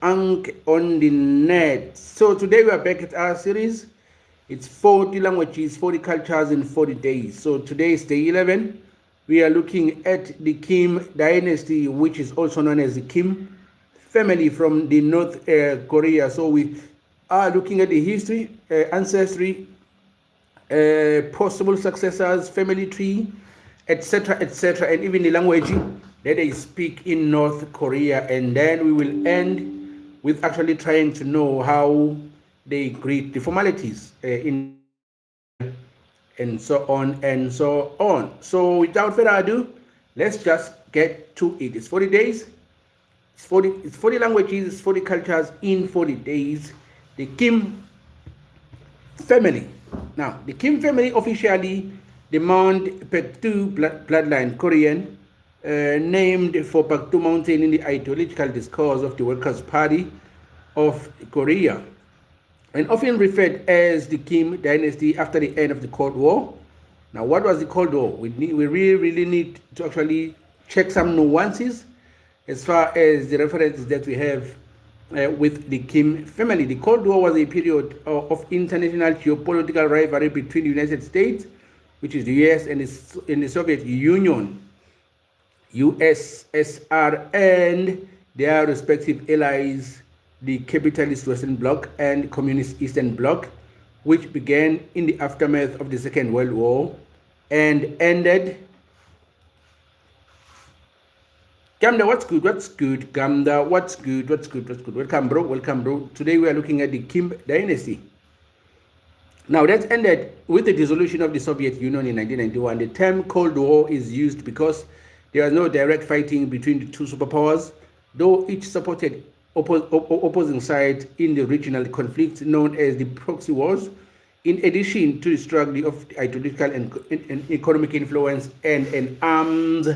Ank on the net. So today we are back at our series. It's 40 languages, 40 cultures in 40 days. So today is day 11. We are looking at the Kim dynasty, which is also known as the Kim family from the North Korea. So we are looking at the history, ancestry, possible successors, family tree, etc., and even the language that they speak in North Korea. And then we will end with actually trying to know how they greet the formalities in and so on and so on. So without further ado, let's just get to it. It's 40 days. It's 40 languages, it's 40 cultures in 40 days. The Kim family. Now, the Kim family officially the Mount Paektu bloodline Korean, named for Paektu Mountain in the ideological discourse of the Workers' Party of Korea, and often referred as the Kim dynasty after the end of the Cold War. Now, what was the Cold War? We really need to actually check some nuances as far as the references that we have with the Kim family. The Cold War was a period of international geopolitical rivalry between the United States, which is the US, and the Soviet Union, USSR, and their respective allies, the capitalist Western Bloc and communist Eastern Bloc, which began in the aftermath of the Second World War and ended. Gamda, what's good? Gamda, what's good? Welcome, bro. Today we are looking at the Kim dynasty. Now, that ended with the dissolution of the Soviet Union in 1991. The term Cold War is used because there was no direct fighting between the two superpowers, though each supported opposing sides in the regional conflict known as the proxy wars, in addition to the struggle of ideological and economic influence and an arms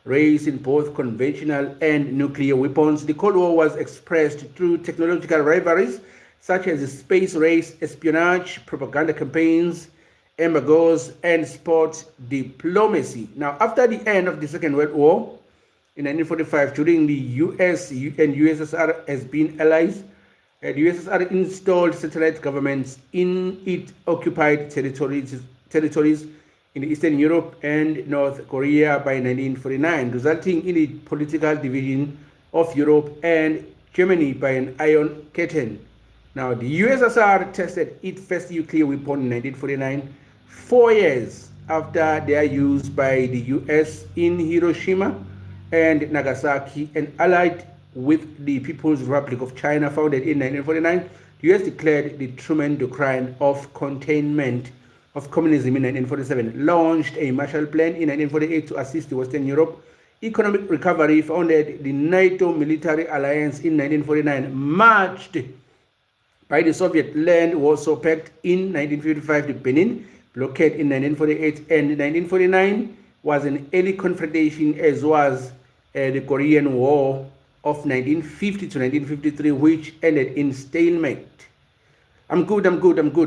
race in both conventional and nuclear weapons. The Cold War was expressed through technological rivalries such as the space race, espionage, propaganda campaigns, embargoes, and sports diplomacy. Now, after the end of the Second World War in 1945, during the US and USSR has been allies, the USSR installed satellite governments in its occupied territories in Eastern Europe and North Korea by 1949, resulting in a political division of Europe and Germany by an Iron Curtain. Now, the USSR tested its first nuclear weapon in 1949, 4 years after their use by the US in Hiroshima and Nagasaki, and allied with the People's Republic of China, founded in 1949. The US declared the Truman Doctrine of Containment of Communism in 1947, launched a Marshall Plan in 1948 to assist the Western Europe economic recovery, founded the NATO military alliance in 1949, marched by the Soviet land Warsaw Pact in 1955, the Benin blockade in 1948, and 1949 was an early confrontation, as was the Korean War of 1950 to 1953, which ended in stalemate. I'm good,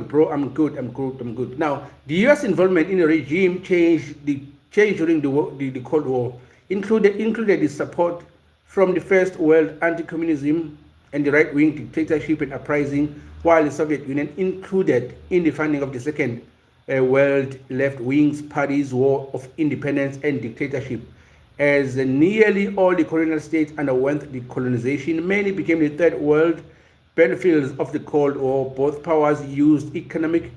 bro. I'm good. Now, the U.S. involvement in the regime changed during the Cold War, included the support from the First World Anti-Communism and the right-wing dictatorship and uprising, while the Soviet Union included in the funding of the Second World left-wing parties' war of independence and dictatorship. As nearly all the colonial states underwent decolonization, many became the Third World battlefields of the Cold War. Both powers used economic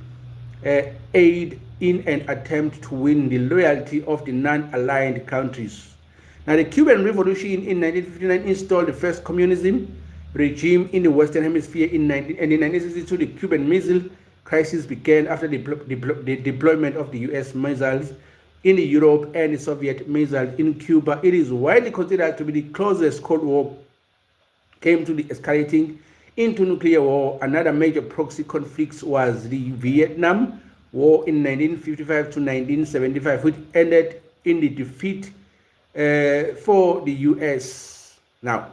aid in an attempt to win the loyalty of the non-aligned countries. Now, the Cuban Revolution in 1959 installed the first communism regime in the Western Hemisphere. In 1962, the Cuban Missile Crisis began after the deployment of the U.S. missiles in Europe and the Soviet missiles in Cuba. It is widely considered to be the closest Cold War came to the escalating into nuclear war. Another major proxy conflict was the Vietnam War in 1955 to 1975, which ended in the defeat for the U.S. Now,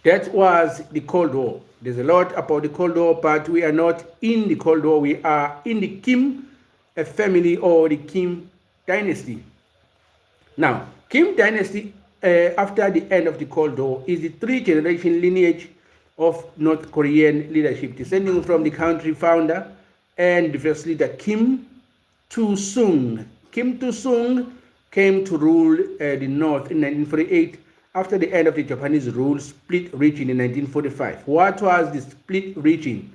that was the Cold War. There's a lot about the Cold War, but we are not in the Cold War. We are in the Kim family or the Kim dynasty. Now, Kim dynasty after the end of the Cold War is the three-generation lineage of North Korean leadership, descending from the country founder and the first leader Kim Il-sung. Kim Il-sung came to rule the North in 1948 after the end of the Japanese rule split region in 1945. What was the split region?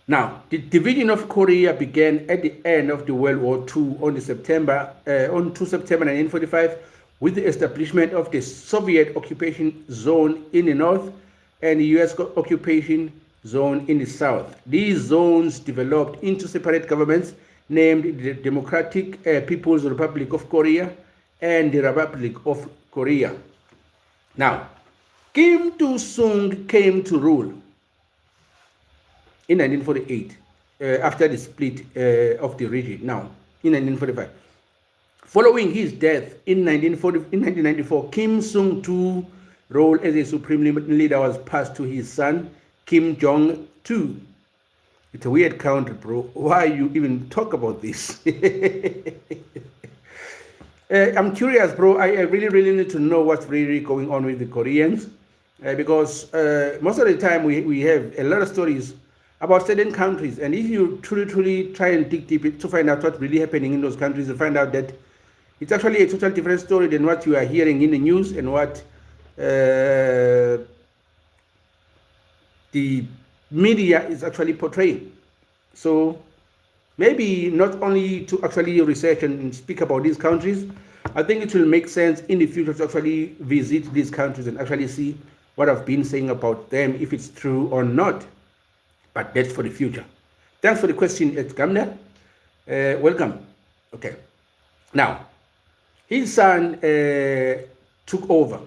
Now, the division of Korea began at the end of the World War II on 2 September 1945 with the establishment of the Soviet occupation zone in the north and the US occupation zone in the south. These zones developed into separate governments named the Democratic People's Republic of Korea and the Republic of Korea. Now, Kim Il-sung came to rule in 1948 after the split of the region. Now, in 1945. Following his death in 1994, Kim Il-sung's role as a supreme leader was passed to his son, Kim Jong-il. It's a weird country, bro. Why you even talk about this? I'm curious, bro. I really need to know what's really going on with the Koreans, because most of the time we have a lot of stories about certain countries, and if you truly try and dig deep to find out what's really happening in those countries, you find out that it's actually a totally different story than what you are hearing in the news and what the media is actually portraying. So maybe not only to actually research and speak about these countries, I think it will make sense in the future to actually visit these countries and actually see what I've been saying about them, if it's true or not. But that's for the future. Thanks for the question, Gamda. Welcome. Okay. Now, his son took over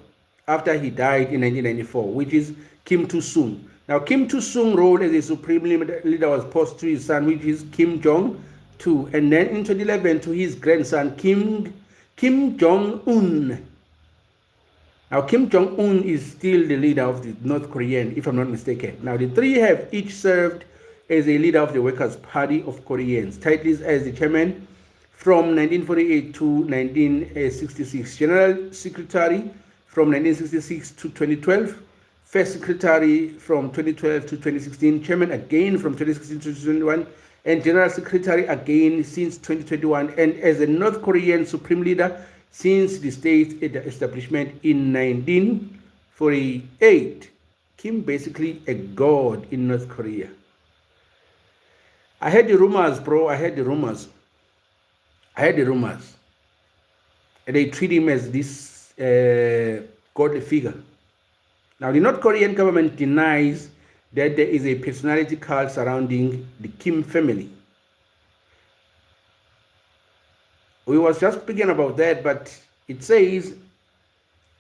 after he died in 1994, which is Kim Il-sung. Now, Kim Il-sung's role as a supreme leader was passed to his son, which is Kim Jong-il, and then in 2011 to his grandson, Kim Jong-un. Now, Kim Jong-un is still the leader of the North Korean, if I'm not mistaken. Now, the three have each served as a leader of the Workers' Party of Koreans, titles as the chairman from 1948 to 1966, General Secretary from 1966 to 2012, First Secretary from 2012 to 2016, Chairman again from 2016 to 2021, and General Secretary again since 2021, and as a North Korean Supreme Leader since the state's establishment in 1948. Kim basically a god in North Korea. I heard the rumors, bro. I heard the rumors. And they treat him as this godly figure. Now, the North Korean government denies that there is a personality cult surrounding the Kim family. We was just speaking about that, but it says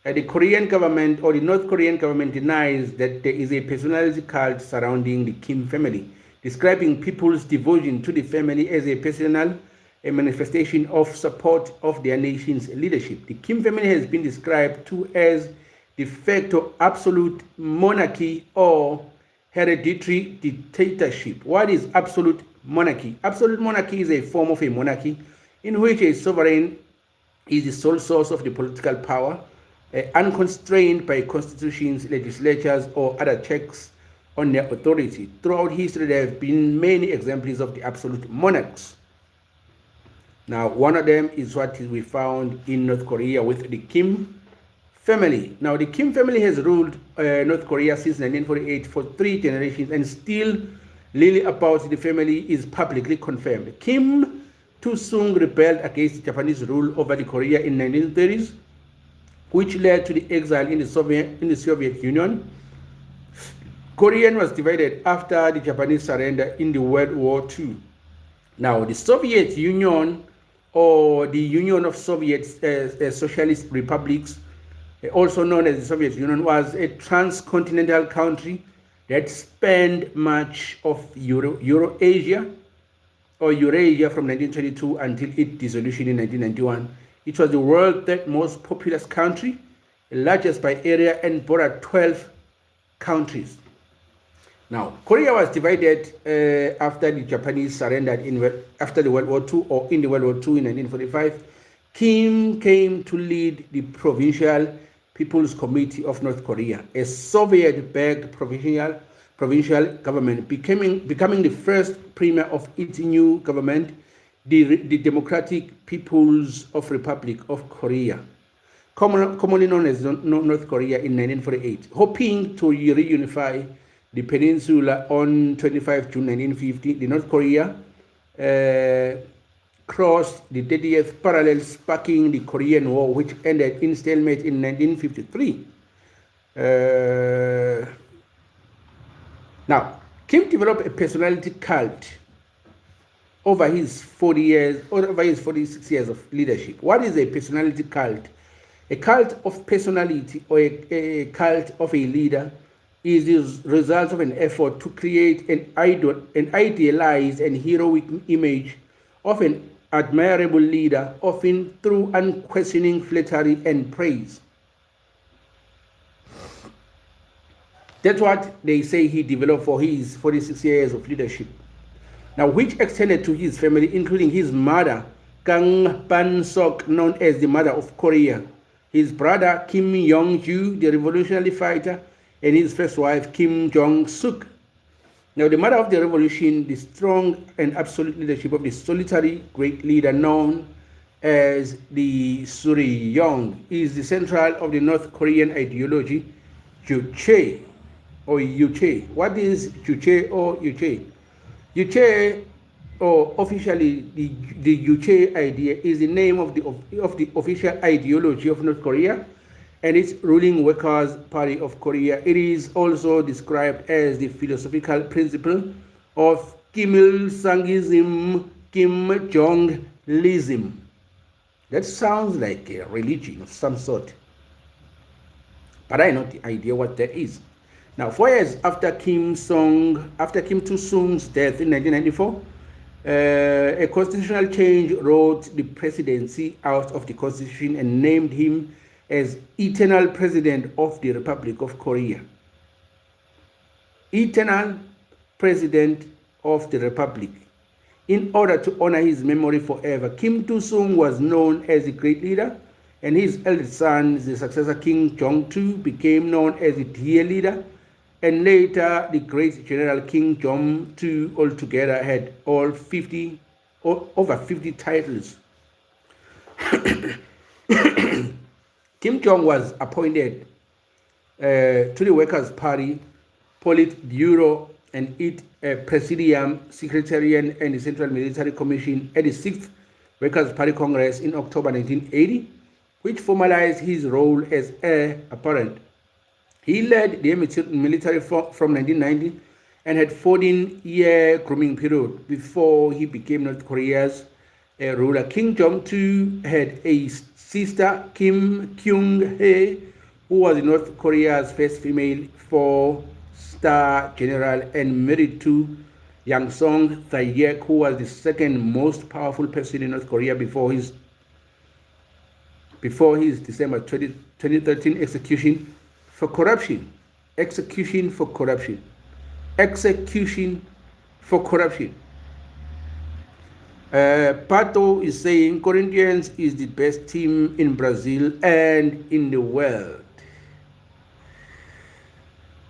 that the Korean government or the North Korean government denies that there is a personality cult surrounding the Kim family, describing people's devotion to the family as a personal manifestation of support of their nation's leadership. The Kim family has been described to as de facto absolute monarchy or hereditary dictatorship. What is absolute monarchy? Absolute monarchy is a form of a monarchy in which a sovereign is the sole source of the political power, unconstrained by constitutions, legislatures, or other checks on their authority. Throughout history, there have been many examples of the absolute monarchs. Now, one of them is what we found in North Korea with the Kim family. Now, the Kim family has ruled North Korea since 1948 for 3 generations, and still little about the family is publicly confirmed. Kim Il-sung rebelled against the Japanese rule over the Korea in the 1930s, which led to the exile in the Soviet Union. Korea was divided after the Japanese surrender in the World War II. Now, the Soviet Union, or the Union of Soviet Socialist Republics, also known as the Soviet Union, was a transcontinental country that spanned much of Eurasia from 1922 until its dissolution in 1991. It was the world's third most populous country, largest by area, and bordered 12 countries. Now, Korea was divided after the Japanese surrendered after the World War II, or in the World War II in 1945. Kim came to lead the Provincial People's Committee of North Korea, a Soviet-backed provincial government, becoming the first premier of its new government, the Democratic People's Republic of Korea, commonly known as North Korea, in 1948, hoping to reunify the peninsula on 25 June 1950. The North Korea crossed the 30th parallel, sparking the Korean War, which ended in stalemate in 1953. Now, Kim developed a personality cult over his 46 years of leadership. What is a personality cult? A cult of personality, or a cult of a leader, is the result of an effort to create an idealized and heroic image of an admirable leader, often through unquestioning flattery and praise. That's what they say he developed for his 46 years of leadership. Now, which extended to his family, including his mother, Kang Pan-sok, known as the Mother of Korea, his brother, Kim Yong-ju, the revolutionary fighter, and his first wife, Kim Jong-suk. Now, the mother of the revolution, the strong and absolute leadership of the solitary great leader known as the Suri-yong, is the central of the North Korean ideology, Juche or Yuche. What is Juche or Yuche? Yuche, or officially the Yuche idea, is the name of the official ideology of North Korea and its ruling Workers' Party of Korea. It is also described as the philosophical principle of Kim Il-sungism, Kim Jong-lism. That sounds like a religion of some sort, but I have no idea what that is. Now, 4 years after Kim Il-sung's death in 1994, a constitutional change wrote the presidency out of the constitution and named him as eternal president of the Republic of Korea. Eternal president of the Republic. In order to honor his memory forever, Kim Il-sung was known as a great leader, and his eldest son, the successor Kim Jong-il, became known as the dear leader, and later the great General Kim Jong-il altogether had over 50 titles. Kim Jong was appointed to the Workers' Party Politburo and its Presidium, Secretariat, and the Central Military Commission at the 6th Workers' Party Congress in October 1980, which formalized his role as heir apparent. He led the military from 1990 and had 14-year grooming period before he became North Korea's ruler. Kim Jong-il had a sister, Kim Kyung-hee, who was North Korea's first female 4-star general and married to Yang Song Thaek, who was the second most powerful person in North Korea before his December 2013 execution for corruption. Pato is saying Corinthians is the best team in Brazil and in the world.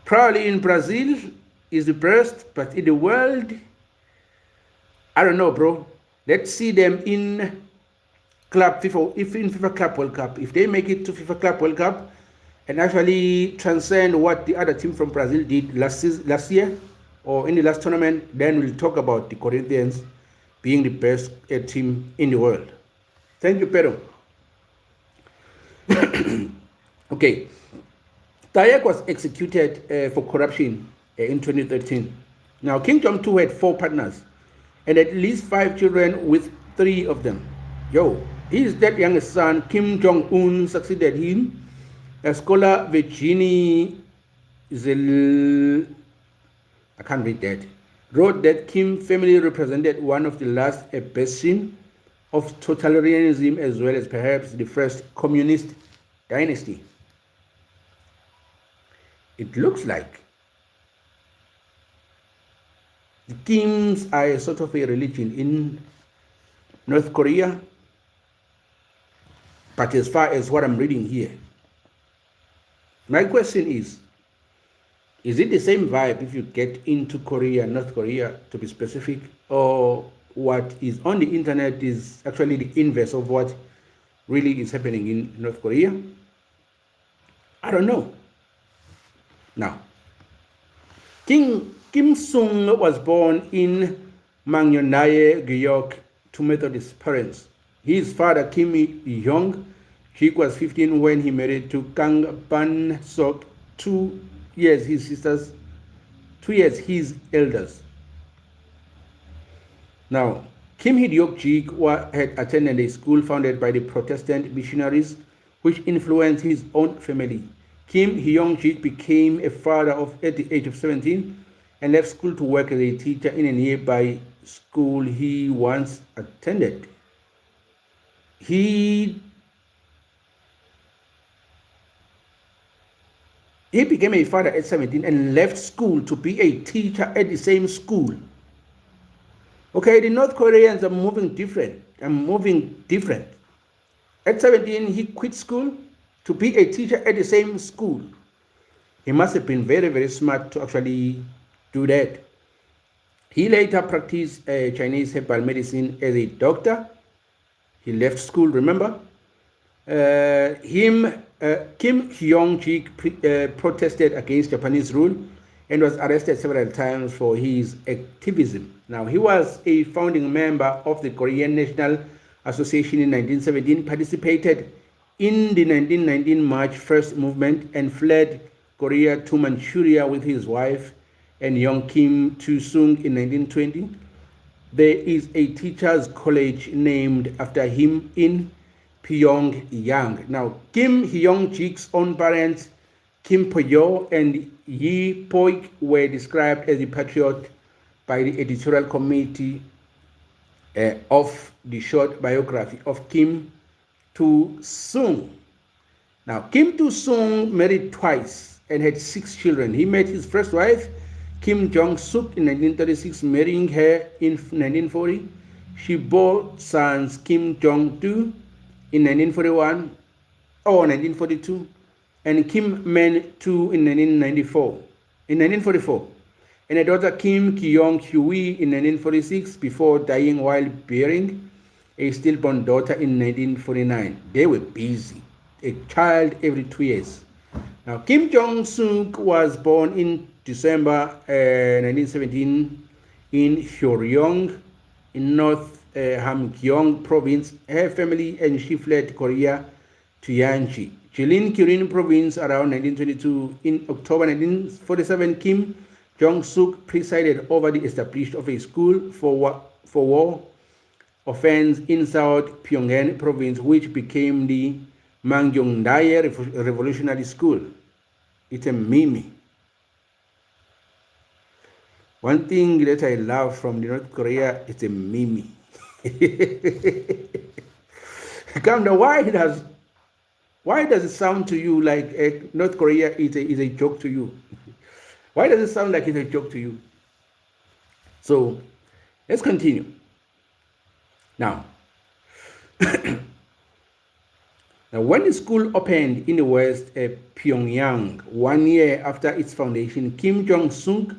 Probably in Brazil is the best, but in the world, I don't know, bro. Let's see them in FIFA Club World Cup. If they make it to FIFA Club World Cup and actually transcend what the other team from Brazil did last year or in the last tournament, then we'll talk about the Corinthians being the best team in the world. Thank you, Pedro. Okay. Thaek was executed for corruption in 2013. Now, Kim Jong-il had 4 partners and at least 5 children, with 3 of them. His dead youngest son, Kim Jong-un, succeeded him. A scholar, Virginie I can't read that, wrote that Kim family represented one of the last bastions of totalitarianism, as well as perhaps the first communist dynasty. It looks like the Kims are a sort of a religion in North Korea. But as far as what I'm reading here, my question is it the same vibe if you get into Korea, North Korea to be specific, or what is on the internet is actually the inverse of what really is happening in North Korea? I don't know. Now, King Kim Sung was born in Mangyonaye, Guyok, to Methodist parents. His father, Kim Yong, he was 15 when he married to Kang Ban Sok, 2 years his sisters, 2 years his elders. Now, Kim Hyok Jik had attended a school founded by the Protestant missionaries, which influenced his own family. Kim Hyong Jik became a father at the age of 17 and left school to work as a teacher in a nearby school he once attended. He became a father at 17 and left school to be a teacher at the same school. Okay, the North Koreans are moving different. At 17, he quit school to be a teacher at the same school. He must have been very, very smart to actually do that. He later practiced Chinese herbal medicine as a doctor. He left school, remember? Kim Hyong-jik protested against Japanese rule and was arrested several times for his activism. Now, he was a founding member of the Korean National Association in 1917, participated in the 1919 March First movement, and fled Korea to Manchuria with his wife and young Kim Tu-sung in 1920. There is a teachers' college named after him in Pyongyang. Now, Kim Hyong-jik's own parents, Kim Po-yo and Yi Po-ik, were described as a patriot by the editorial committee of the short biography of Kim Tu-sung. Now, Kim Tu-sung married twice and had 6 children. He met his first wife, Kim Jong-suk, in 1936, marrying her in 1940. She bore sons Kim Jong-do in 1942, and Kim Men-tu in 1944, and a daughter Kim Kyong-hui in 1946, before dying while bearing a stillborn daughter in 1949. They were busy, a child every 2 years. Now, Kim Jong-suk was born in December 1917 in Hyoryong in North Hamgyong province. Her family and she fled Korea to Yanji, Jilin Kirin province around 1922. In October 1947, Kim Jong-suk presided over the establishment of a school for war offense in South Pyongan province, which became the Mangyongdae Revolutionary School. It's a meme. One thing that I love from North Korea is a meme. Kamda, why does it sound to you like North Korea is a joke to you? Why does it sound like it's a joke to you? So let's continue. Now, when the school opened in the West, Pyongyang, 1 year after its foundation, Kim Jong-suk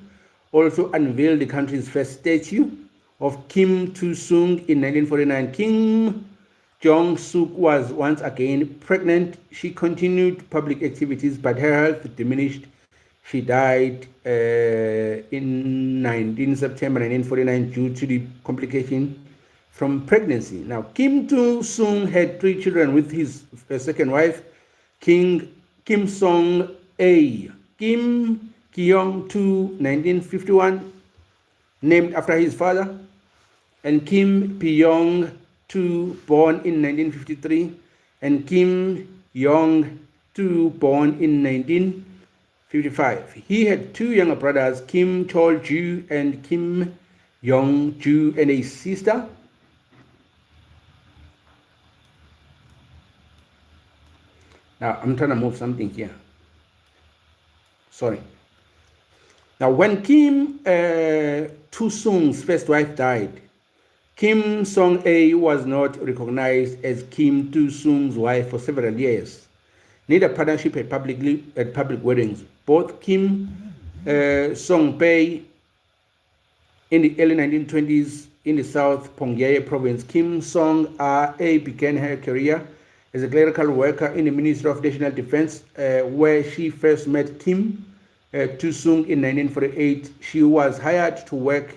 also unveiled the country's first statue of Kim Tu-sung in 1949. Kim Jong-suk was once again pregnant. She continued public activities, but her health diminished. She died in September 1949 due to the complication from pregnancy. Now, Kim Tu-sung had 3 children with his second wife, Kim Song-a. Kim Kyong-tu, 1951, named after his father, and Kim Pyong-tu, born in 1953, and Kim Yong-tu, born in 1955. He had 2 younger brothers, Kim Chol-ju and Kim Yong-ju, and a sister. Now, I'm trying to move something here. Sorry. Now, when Kim Tu-sung's first wife died, Kim Song-a was not recognized as Kim Do-sung's wife for several years. Neither partnership had public weddings. Both Kim Song-bae in the early 1920s in the South Pongyae province, Kim Song-a began her career as a clerical worker in the Ministry of National Defense, where she first met Kim Do-sung in 1948. She was hired to work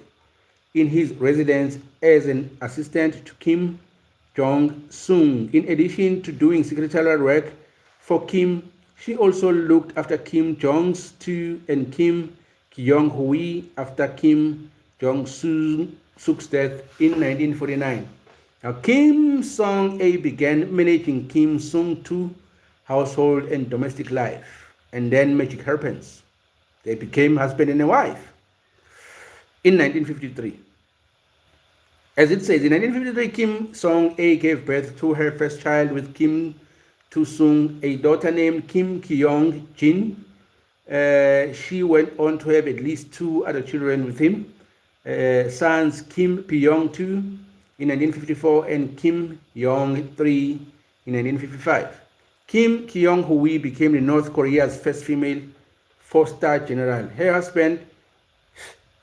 in his residence as an assistant to Kim Jong-sung. In addition to doing secretarial work for Kim, she also looked after Kim Jong-soo and Kim Kyung-hui after Kim Jong-suk's death in 1949. Now, Kim Song-a began managing Kim Sung-2 household and domestic life, and then magic happens. They became husband and a wife in 1953. As it says, in 1953, Kim Song-a gave birth to her first child with Kim Do-sung, a daughter named Kim Kyung-jin. She went on to have at least 2 other children with him, sons Kim Pyong-2 in 1954 and Kim Yong-3 in 1955. Kim Kyung-hui became the North Korea's first female 4-star general. Her husband,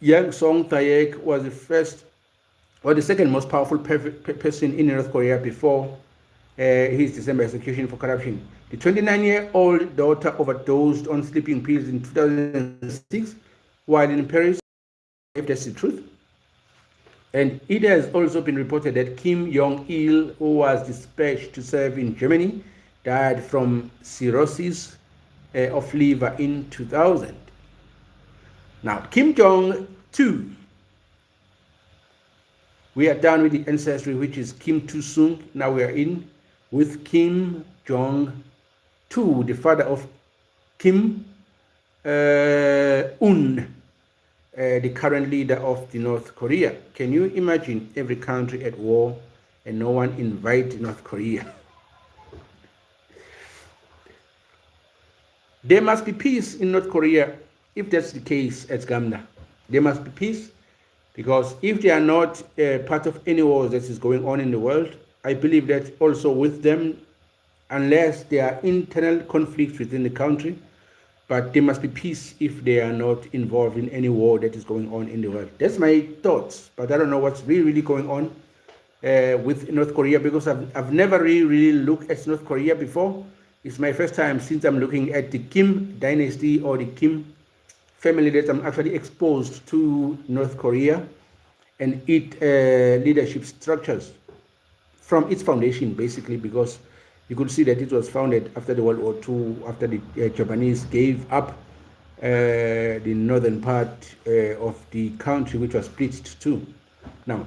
Yang Song-taek, was the second most powerful person in North Korea before his December execution for corruption. The 29-year-old daughter overdosed on sleeping pills in 2006 while in Paris, if that's the truth. And it has also been reported that Kim Jong-il, who was dispatched to serve in Germany, died from cirrhosis of liver in 2000. Now, Kim Jong-2. We are done with the ancestry, which is Kim Do-sung. Now we are in with Kim Jong-2, the father of Kim Un, the current leader of the North Korea. Can you imagine every country at war and no one invite North Korea? There must be peace in North Korea. If that's the case at Gamda, there must be peace, because if they are not part of any wars that is going on in the world, I believe that also with them, unless there are internal conflicts within the country, but there must be peace if they are not involved in any war that is going on in the world. That's my thoughts, but I don't know what's really going on with North Korea, because I've never really looked at North Korea before. It's my first time since I'm looking at the Kim dynasty or the Kim family that I'm actually exposed to North Korea and its leadership structures from its foundation, basically, because you could see that it was founded after the World War II, after the Japanese gave up the northern part of the country, which was split too. Now,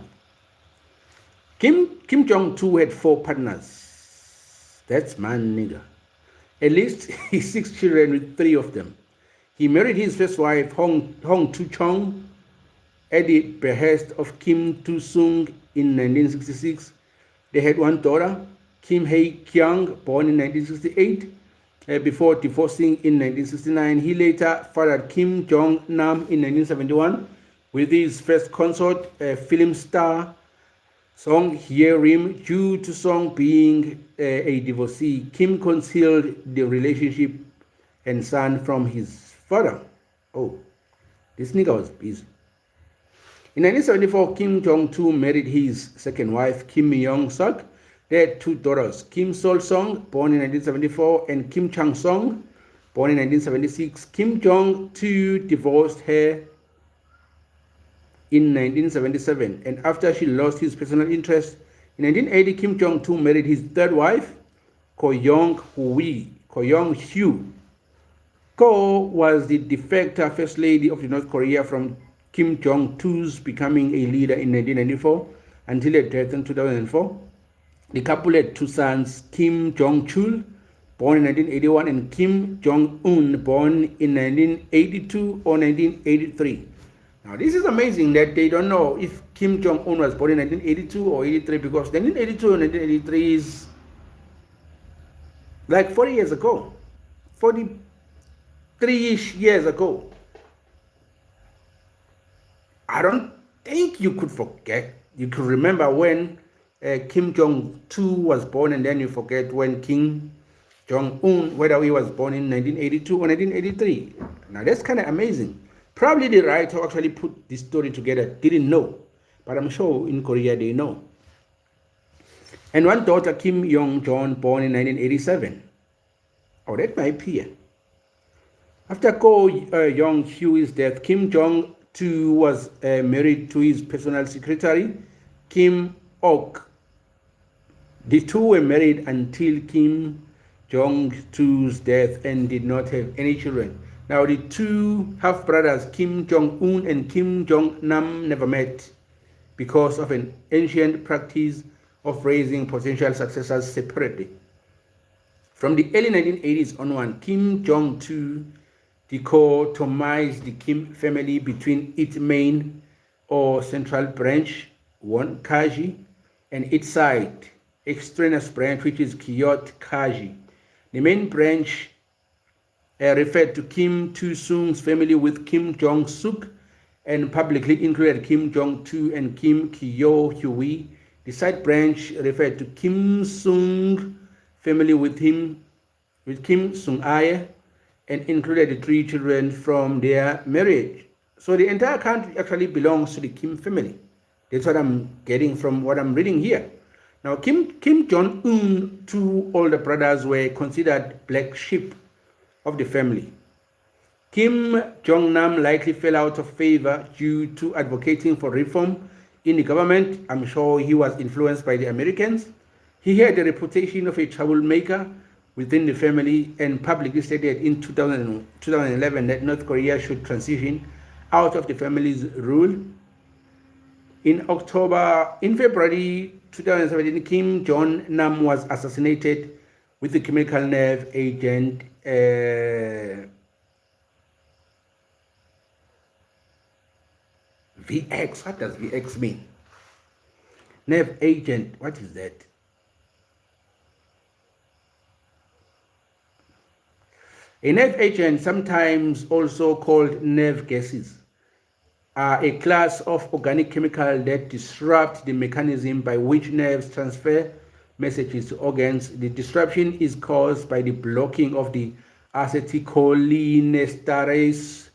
Kim Jong-2 had 4 partners. That's man nigga. At least 6 children with 3 of them. He married his first wife, Hong Tu-chong, at the behest of Kim Do-sung in 1966. They had 1 daughter, Kim Hae-kyung, born in 1968. Before divorcing in 1969, he later fathered Kim Jong-nam in 1971 with his first consort, film star Song Hye-rim. Due to Song being a divorcee, Kim concealed the relationship and son from his father. Oh, this nigga was busy. In 1974, Kim Jong-2 married his second wife, Kim Myung-suk. They had 2 daughters, Kim Sol-sung, born in 1974, and Kim Chang-sung, born in 1976. Kim Jong-2 divorced her in 1977, and after she lost his personal interest, in 1980, Kim Jong-2 married his third wife, Ko Young-hyu. Ko was the de facto first lady of the North Korea from Kim Jong-2's becoming a leader in 1994 until her death in 2004. The couple had 2 sons, Kim Jong-chul, born in 1981, and Kim Jong-un, born in 1982 or 1983. Now, this is amazing that they don't know if Kim Jong-un was born in 1982 or 83, because 1982 and 1983 is like 40 years ago, 43-ish years ago. I don't think you could forget You can remember when Kim Jong-il was born, and then you forget when Kim Jong-un, whether he was born in 1982 or 1983. Now that's kind of amazing. Probably the writer who actually put this story together didn't know, but I'm sure in Korea they know. And one daughter, Kim Yong-jong, born in 1987. Oh, that might appear. After Ko Yong-hyu's death, Kim Jong-il was married to his personal secretary, Kim Ok. The two were married until Kim Jong-il's death and did not have any children. Now, the two half-brothers, Kim Jong-un and Kim Jong-nam, never met because of an ancient practice of raising potential successors separately. From the early 1980s onward, Kim Jong-il dichotomized the Kim family between its main or central branch, Won Kaji, and its side, extraneous branch, which is Kyot Kaji. The main branch referred to Kim Il-sung's family with Kim Jong-suk and publicly included Kim Jong-il and Kim Kyo-hyui. The side branch referred to Kim Il-sung family with Kim Sung-aye and included the three children from their marriage. So the entire country actually belongs to the Kim family. That's what I'm getting from what I'm reading here. Now, Kim Jong-un, two older brothers, were considered black sheep of the family. Kim Jong-nam likely fell out of favor due to advocating for reform in the government. I'm sure he was influenced by the Americans. He had a reputation of a troublemaker within the family and publicly stated in 2011 that North Korea should transition out of the family's rule. In February 2017, Kim Jong-nam was assassinated with the chemical nerve agent VX. What does VX mean? Nerve agent, what is that? A nerve agent, sometimes also called nerve gases, are a class of organic chemical that disrupt the mechanism by which nerves transfer messages to organs. The disruption is caused by the blocking of the acetylcholinesterase,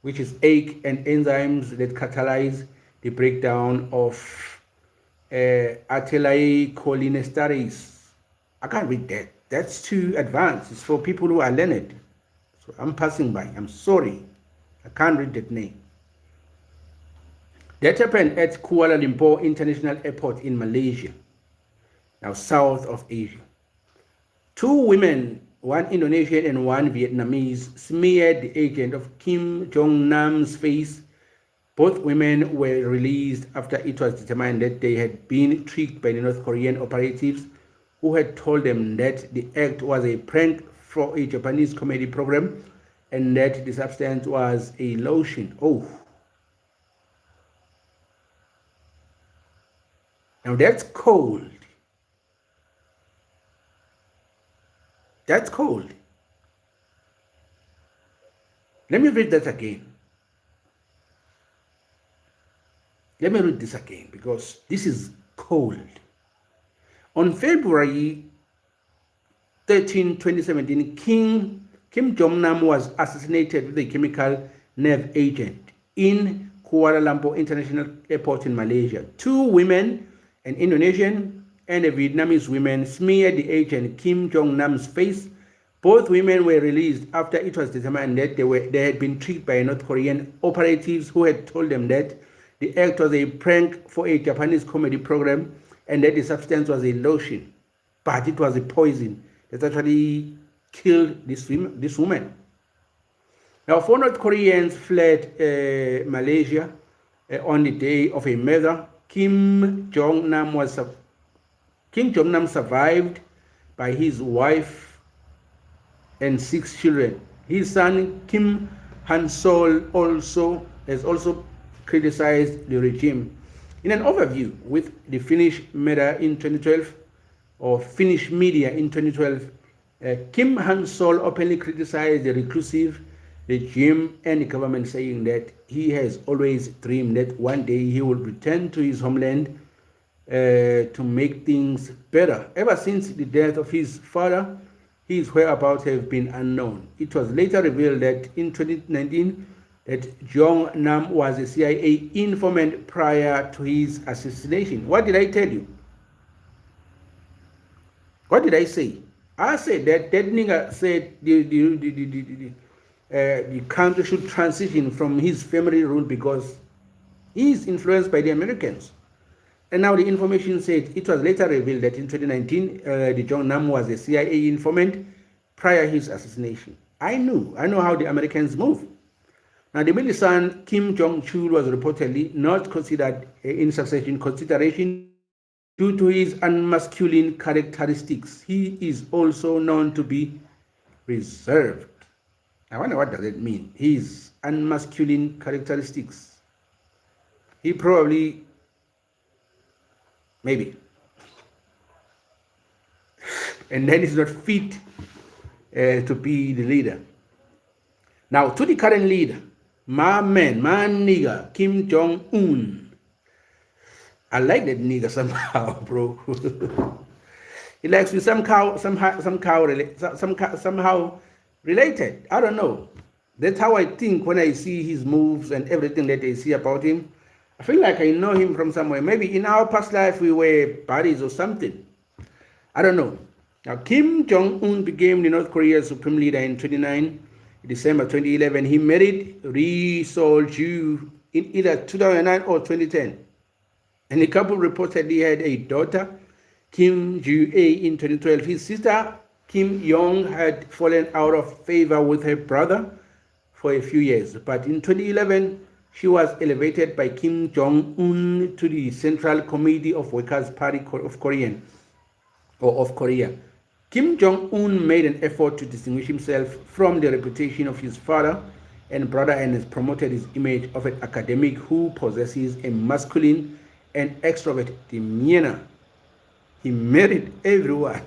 which is ACE, and enzymes that catalyze the breakdown of acetylcholinesterase. I can't read that. That's too advanced. It's for people who are learned. So I'm passing by. I'm sorry. I can't read that name. That happened at Kuala Lumpur International Airport in Malaysia, now south of Asia. Two women, one Indonesian and one Vietnamese, smeared the agent of Kim Jong-nam's face. Both women were released after it was determined that they had been tricked by the North Korean operatives who had told them that the act was a prank for a Japanese comedy program and that the substance was a lotion. Oh. Now that's cold. That's cold. Let me read that again. Let me read this again because this is cold. On February 13, 2017, Kim Jong-nam was assassinated with a chemical nerve agent in Kuala Lumpur International Airport in Malaysia. Two women, an Indonesian and a Vietnamese woman, smeared the agent Kim Jong-nam's face. Both women were released after it was determined that they had been tricked by North Korean operatives who had told them that the act was a prank for a Japanese comedy program and that the substance was a lotion, but it was a poison that actually killed this woman. Now, 4 North Koreans fled Malaysia on the day of a murder. Kim Jong-nam survived by his wife and 6 children. His son Kim Han-sol has also criticized the regime. In an overview with the Finnish media in 2012, Kim Han-sol openly criticized the reclusive regime and the government saying that he has always dreamed that one day he will return to his homeland to make things better. Ever since the death of his father, his whereabouts have been unknown. It was later revealed that in 2019 that Jong Nam was a CIA informant prior to his assassination. What did I tell you? What did I say? I said that nigga said the country should transition from his family rule because he is influenced by the Americans. And now the information said it was later revealed that in 2019, the Jong Nam was a CIA informant prior to his assassination. I know how the Americans move. Now, the middle son, Kim Jong-chul, was reportedly not considered in succession consideration due to his unmasculine characteristics. He is also known to be reserved. I wonder what does it mean? His unmasculine characteristics. He probably, maybe. And then he's not fit to be the leader. Now, to the current leader, my man, my nigga, Kim Jong-un. I like that nigga somehow, bro. He likes me somehow related. I don't know. That's how I think when I see his moves and everything that I see about him. I feel like I know him from somewhere. Maybe in our past life we were buddies or something. I don't know. Now, Kim Jong-un became the North Korea's supreme leader in December 2011. He married Ri Sol-ju in either 2009 or 2010. And the couple reportedly had a daughter, Kim Ju-a, in 2012. His sister, Kim Yong, had fallen out of favor with her brother for a few years. But in 2011, she was elevated by Kim Jong-un to the Central Committee of Workers' Party of Korea. Kim Jong-un made an effort to distinguish himself from the reputation of his father and brother and has promoted his image of an academic who possesses a masculine and extrovert demeanor. He married everyone.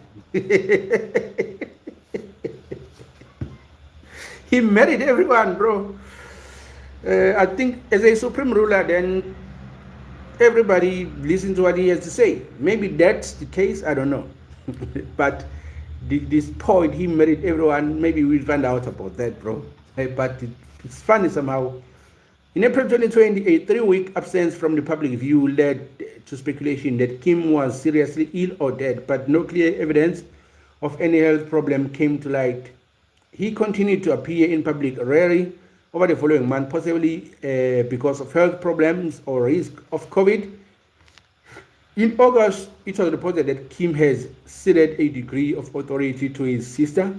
He married everyone, bro. I think as a supreme ruler, then everybody listens to what he has to say. Maybe that's the case, I don't know. But this point, he married everyone. Maybe we'll find out about that, bro. But it's funny somehow. In April 2020, a 3-week absence from the public view led to speculation that Kim was seriously ill or dead, but no clear evidence of any health problem came to light. He continued to appear in public rarely over the following month, possibly because of health problems or risk of COVID. In August, it was reported that Kim has ceded a degree of authority to his sister,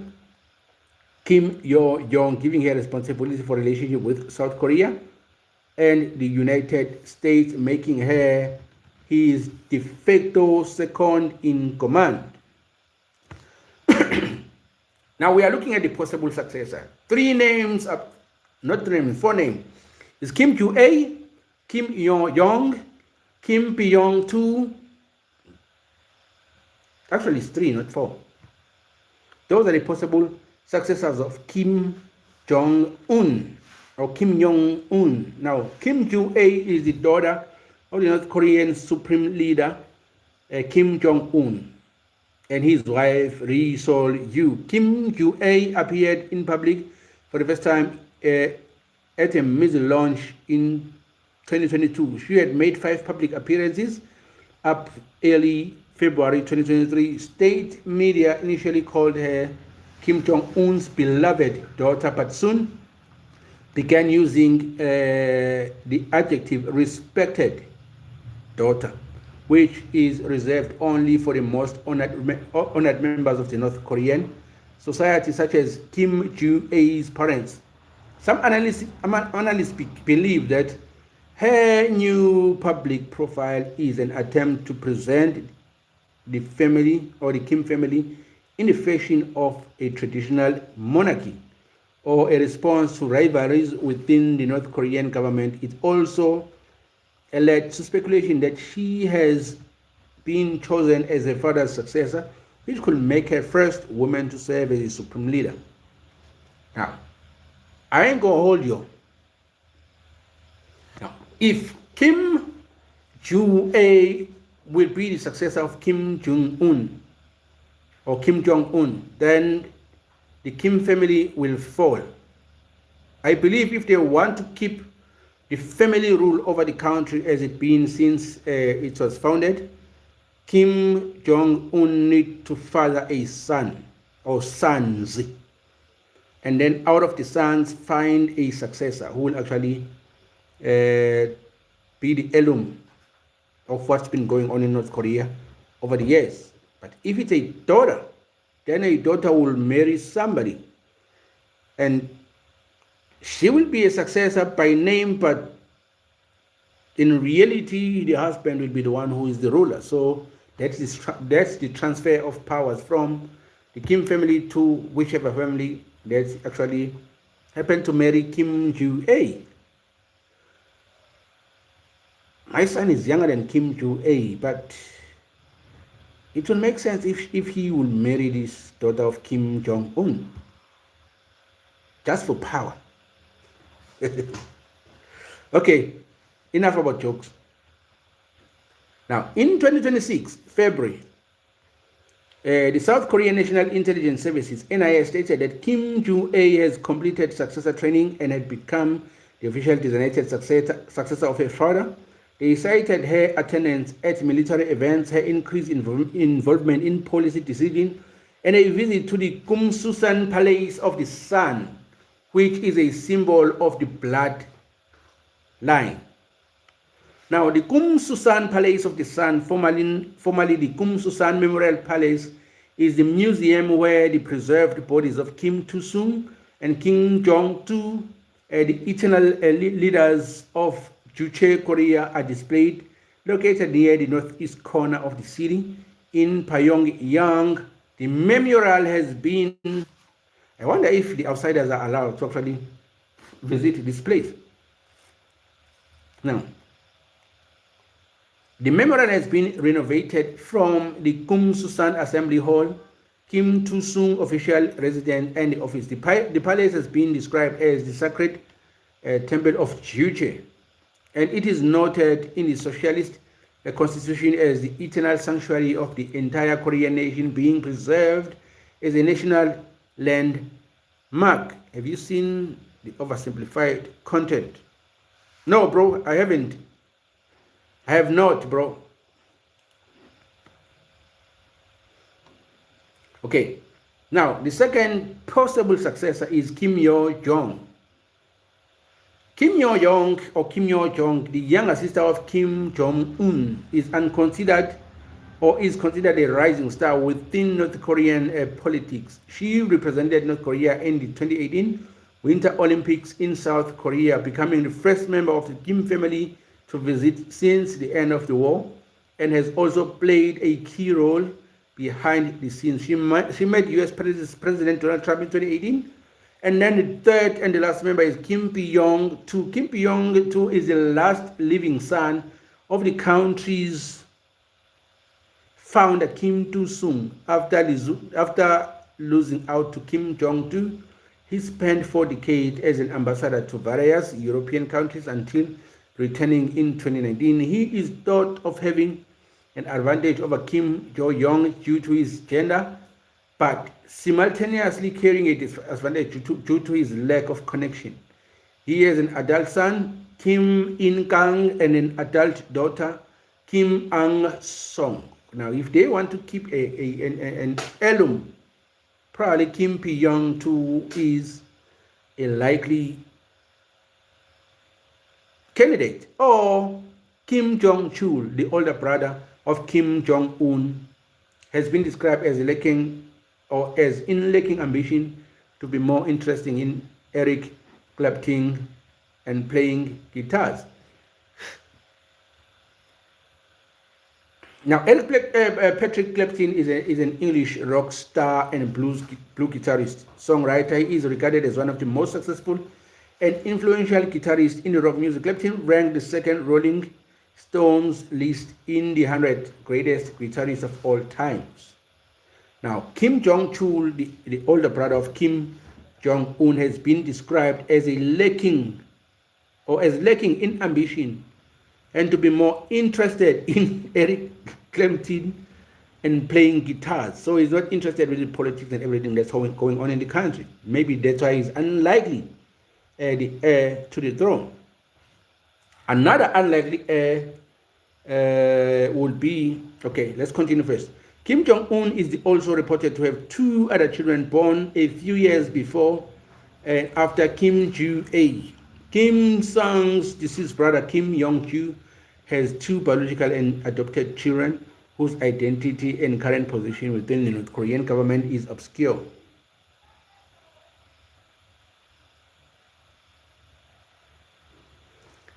Kim Yo-jong, giving her responsibility for relationship with South Korea and the United States, making her his de facto second in command. Now we are looking at the possible successor. 4 names. Is Kim Ju-a, Kim Yo-jong, Kim Pyong-2. Actually, it's 3, not 4. Those are the possible successors of Kim Jong-un or Kim Jong-un. Now, Kim Ju-a is the daughter of the North Korean supreme leader, Kim Jong-un, and his wife, Ri Sol-ju. Kim Ju-a appeared in public for the first time at a missile launch in 2022. She had made 5 public appearances up early February 2023. State media initially called her Kim Jong-un's beloved daughter, but soon began using the adjective respected daughter, which is reserved only for the most honored members of the North Korean society, such as Kim Ju-a's parents. Some analysts believe that her new public profile is an attempt to present the family or the Kim family in the fashion of a traditional monarchy or a response to rivalries within the North Korean government. It also led to speculation that she has been chosen as her father's successor, which could make her first woman to serve as a supreme leader. Now, I ain't gonna hold you. Now, if Kim Jong-a will be the successor of Kim Jong-un or Kim Jong-un, then the Kim family will fall. I believe if they want to keep the family rule over the country as it's been since it was founded, Kim Jong-un need to father a son or sons, and then out of the sons find a successor who will actually be the heirloom of what's been going on in North Korea over the years. But if it's a daughter, then a daughter will marry somebody, and she will be a successor by name, but in reality, the husband will be the one who is the ruler. So that's the transfer of powers from the Kim family to whichever family that's actually happened to marry Kim Jong-a. My son is younger than Kim Jong-a, but it will make sense if he will marry this daughter of Kim Jong-un just for power. Okay, enough about jokes. Now, in 2026, February, the South Korean National Intelligence Services, NIS, stated that Kim Jong-a has completed successor training and had become the official designated successor of her father. They cited her attendance at military events, her increased involvement in policy decision, and a visit to the Kumsusan Palace of the Sun, which is a symbol of the blood line. Now, the Kumsusan Palace of the Sun, formerly the Kumsusan Memorial Palace, is the museum where the preserved bodies of Kim Il-sung and Kim Jong-il, the eternal leaders of Juche Korea, are displayed, located near the northeast corner of the city in Pyongyang. The memorial has been, I wonder if the outsiders are allowed to actually visit this place. Now, the memorial has been renovated from the Kumsusan Assembly Hall, Kim Il-sung official residence, and the office. The palace has been described as the sacred temple of Juche, and it is noted in the socialist constitution as the eternal sanctuary of the entire Korean nation, being preserved as a national landmark. Have you seen the oversimplified content? No, bro, I haven't. I have not, bro. Okay, now the second possible successor is Kim Yo-jong. Kim Yo-jong, or Kim Yo-jong, the younger sister of Kim Jong-un, is considered a rising star within North Korean politics. She represented North Korea in the 2018 Winter Olympics in South Korea, becoming the first member of the Kim family to visit since the end of the war, and has also played a key role behind the scenes. She met U.S. President Donald Trump in 2018. And then the third and the last member is Kim Yong-tu. Kim Yong-tu is the last living son of the country's founder, Kim Il-sung. After losing out to Kim Jong-un, he spent 4 decades as an ambassador to various European countries until returning in 2019. He is thought of having an advantage over Kim Jo-young due to his gender, but simultaneously carrying a disadvantage due to his lack of connection. He has an adult son, Kim In-kang, and an adult daughter, Kim Ang-song. Now, if they want to keep an heirloom, probably Kim Yong-tu is a likely candidate, or Kim Jong-chul, the older brother of Kim Jong-un, has been described as lacking ambition to be more interesting in Eric Clapton and playing guitars. Now, Patrick Clapton is an English rock star and blues guitarist, songwriter. He is regarded as one of the most successful and influential guitarists in rock music. Clapton ranked the second Rolling Stones list in the 100 greatest guitarists of all times. Now, Kim Jong-chul, the older brother of Kim Jong-un has been described as lacking in ambition and to be more interested in Eric Clapton and playing guitars. So he's not interested with the politics and everything that's going on in the country. Maybe that's why he's unlikely the heir to the throne. Another unlikely heir would be, okay, let's continue first. Kim Jong-un is also reported to have 2 other children born a few years before and after Kim Joo-ae. Kim Sung's deceased brother Kim Yong-ju has 2 biological and adopted children whose identity and current position within the North Korean government is obscure.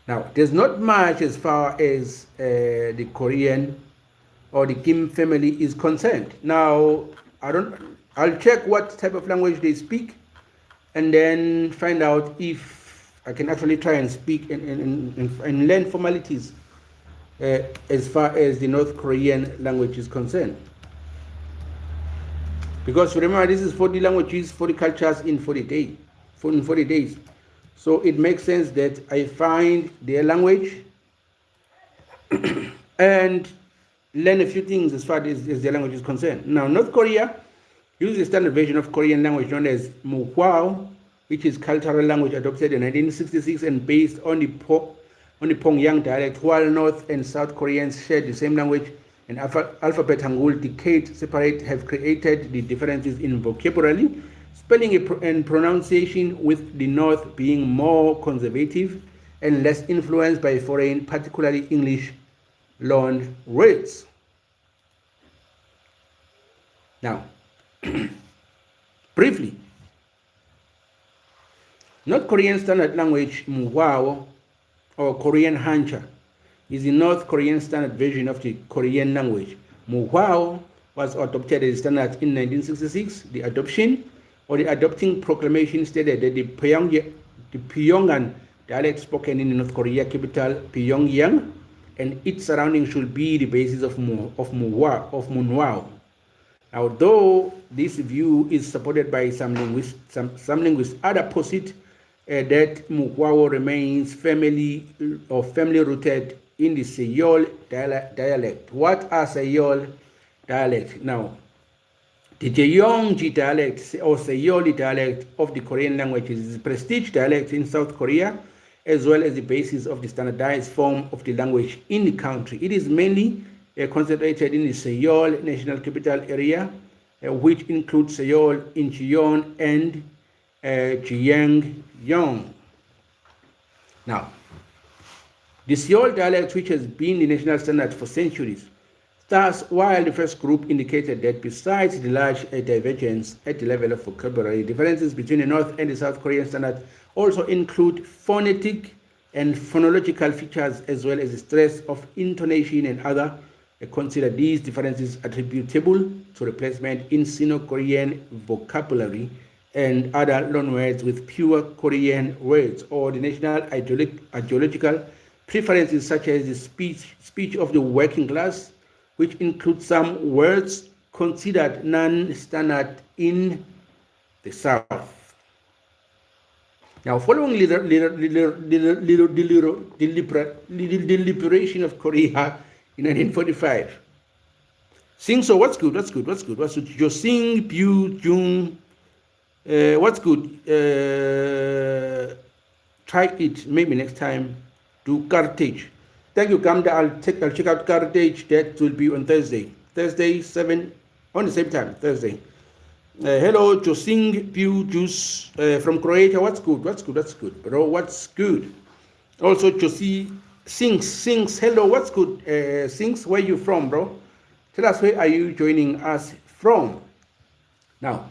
Now, there's not much as far as the Korean or the Kim family is concerned. Now, I'll check what type of language they speak and then find out if I can actually try and speak and learn formalities as far as the North Korean language is concerned. Because remember, this is 40 languages, 40 cultures in 40 days. So it makes sense that I find their language and learn a few things as far as their language is concerned. Now, North Korea uses a standard version of Korean language known as Muhwao, which is cultural language adopted in 1966 and based on the Pyongyang dialect, while North and South Koreans share the same language and alphabet Hangul decades separate have created the differences in vocabulary, spelling and pronunciation, with the North being more conservative and less influenced by foreign, particularly English loan words. Now, briefly, North Korean standard language Muhwao or Korean Hanja is the North Korean standard version of the Korean language. Muhwao was adopted as standard in 1966. The adoption or the adopting proclamation stated that the Pyongyang dialect spoken in the North Korea capital Pyongyang and its surroundings should be the basis of Muhwao. Although this view is supported by some linguists, others posit that Muhwao remains family rooted in the Seol dialect. What are Seol dialects? Now, the Jeonggi dialect or Seoli dialect of the Korean language is a prestige dialect in South Korea, as well as the basis of the standardized form of the language in the country. It is mainly concentrated in the Seoul National Capital area, which includes Seoul, Incheon, and Gyeongyang. Now, the Seoul dialect, which has been the national standard for centuries, thus, while the first group indicated that besides the large divergence at the level of vocabulary, differences between the North and the South Korean standard also include phonetic and phonological features, as well as the stress of intonation and other. Consider these differences attributable to replacement in Sino-Korean vocabulary and other loanwords with pure Korean words, or the national ideological preferences such as the speech of the working class, which includes some words considered non-standard in the South. Now, following the liberation of Korea in 1945, so what's good? Josing Pyu Jung, what's good? Try it maybe next time. Do Carthage. Thank you, Gamda. I'll check out Carthage. That will be on Thursday. 7 on the same time. Thursday. Hello, Josing Pyu Jus from Croatia. What's good, bro? What's good? Also, Josie Sings. Hello, what's good? Sings, where you from, bro? Tell us, where are you joining us from? Now,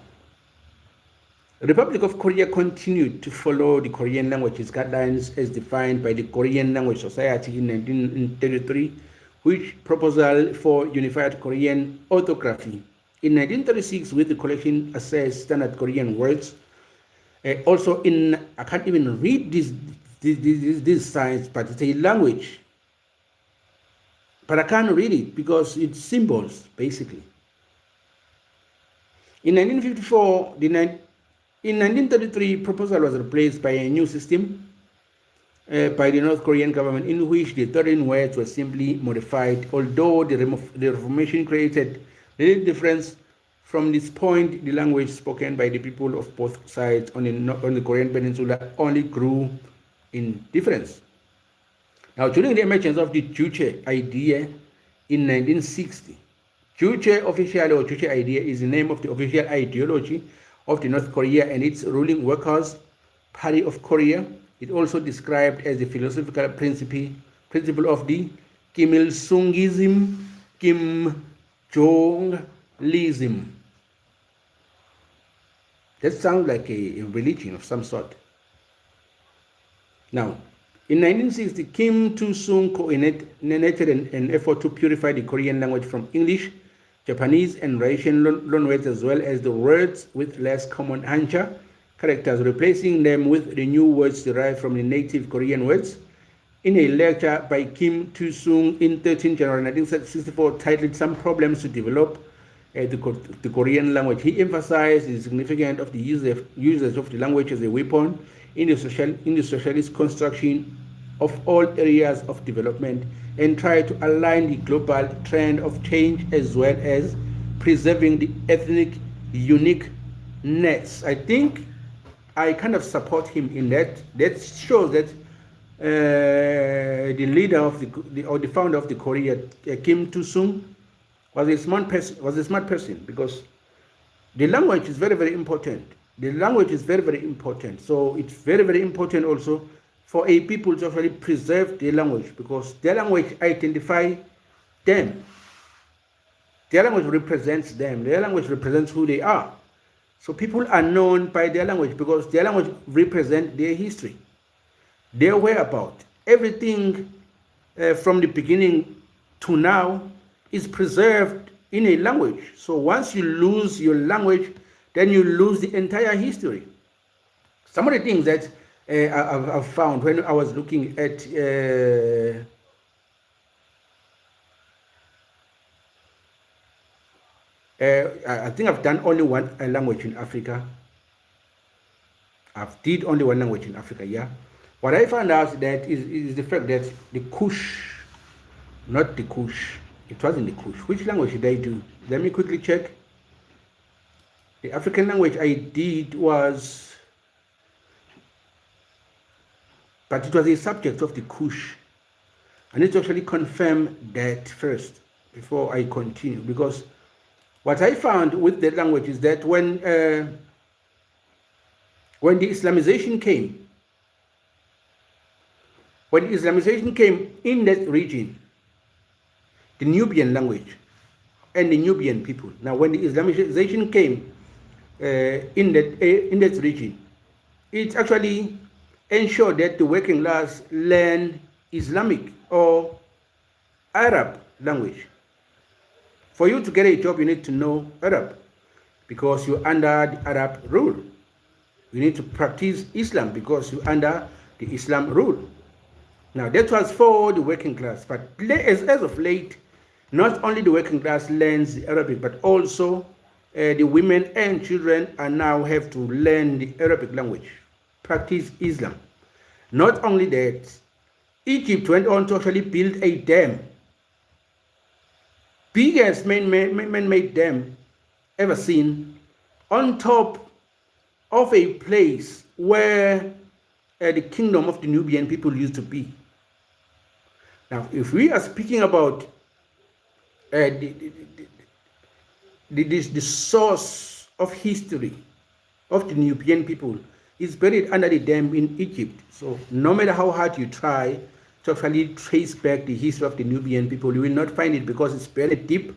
the Republic of Korea continued to follow the Korean languages guidelines as defined by the Korean Language Society in 1933, which proposal for unified Korean orthography. In 1936, with the collection assessed standard Korean words. Also I can't even read this signs, but it's a language. But I can't read it because it's symbols, basically. In 1954, In 1933, proposal was replaced by a new system by the North Korean government, in which the 13 words were simply modified. Although the Reformation created little difference, from this point, the language spoken by the people of both sides on the Korean Peninsula only grew in difference. Now, during the emergence of the Juche idea in 1960, Juche officially, or Juche idea, is the name of the official ideology of the North Korea and its ruling Workers' Party of Korea. It also described as the philosophical principle of the Kim Il-sungism, Kim Jong-lism. That sounds like a religion of some sort. Now, in 1960, Kim Il-sung coordinated an effort to purify the Korean language from English, Japanese, and Russian loanwords, as well as the words with less common Hanja characters, replacing them with the new words derived from the native Korean words. In a lecture by Kim Il-sung in 13 January 1964, titled "Some Problems to Develop the Korean Language," he emphasized the significance of the usage of the language as a weapon in the socialist construction of all areas of development, and tried to align the global trend of change as well as preserving the ethnic uniqueness. I think I kind of support him in that. That shows that the leader of the founder of the Korea, Kim Il-sung, was a smart person, because the language is very, very important. The language is very, very important. So it's very, very important also for a people to actually preserve their language, because their language identifies them. Their language represents them. Their language represents who they are. So people are known by their language because their language represents their history, their whereabouts. Everything from the beginning to now is preserved in a language. So once you lose your language, then you lose the entire history. Some of the things that I've found when I was looking at I think I've done only one language in Africa. I've did only one language in Africa, yeah. What I found out that is the fact that the Kush, not the Kush, it wasn't the Kush. Which language did I do? Let me quickly check. The African language I did was, but it was a subject of the Kush. I need to actually confirm that first before I continue, because what I found with the language is that when the Islamization came, in that region, the Nubian language and the Nubian people. Now, when the Islamization came in that region, it actually ensured that the working class learn Islamic or Arab language. For you to get a job, you need to know Arab, because you're under the Arab rule. You need to practice Islam because you're under the Islam rule. Now, that was for the working class, but as of late, not only the working class learns the Arabic, but also the women and children are now have to learn the Arabic language, practice Islam. Not only that, Egypt went on to actually build a dam, biggest man-made dam ever seen, on top of a place where the kingdom of the Nubian people used to be. Now, if we are speaking about the source of history of the Nubian people, is buried under the dam in Egypt. So no matter how hard you try to actually trace back the history of the Nubian people, you will not find it, because it's buried deep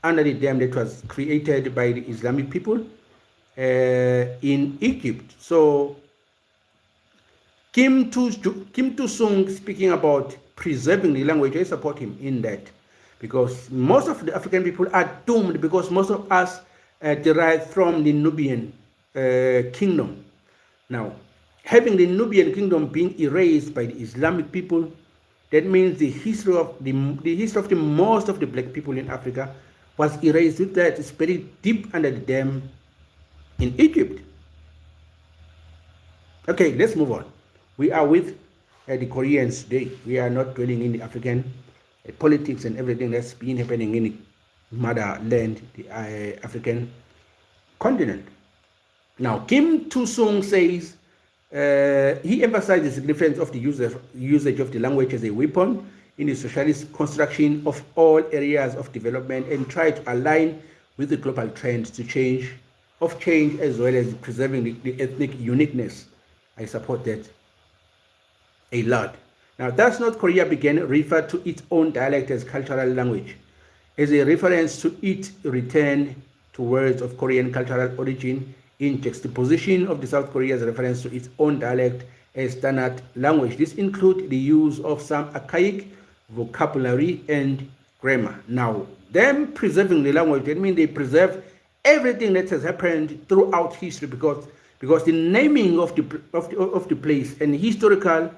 under the dam that was created by the Islamic people in Egypt. So Kim Il-sung speaking about preserving the language, I support him in that, because most of the African people are doomed, because most of us derive from the Nubian kingdom. Now, having the Nubian kingdom being erased by the Islamic people, that means the history of the most of the black people in Africa was erased with that. It's buried deep under the dam in Egypt. Okay, let's move on. We are with the Koreans today. We are not dwelling in the African politics and everything that's been happening in the motherland, the African continent. Now, Kim Tu-sung says he emphasized the significance of the usage of the language as a weapon in the socialist construction of all areas of development and tried to align with the global trends to change as well as preserving the ethnic uniqueness. I support that a lot. Now, thus North Korea began refer to its own dialect as cultural language, as a reference to its return to words of Korean cultural origin in juxtaposition of the South Korea's reference to its own dialect as standard language. This includes the use of some archaic vocabulary and grammar. Now, them preserving the language, that means they preserve everything that has happened throughout history, because the naming of the place and historical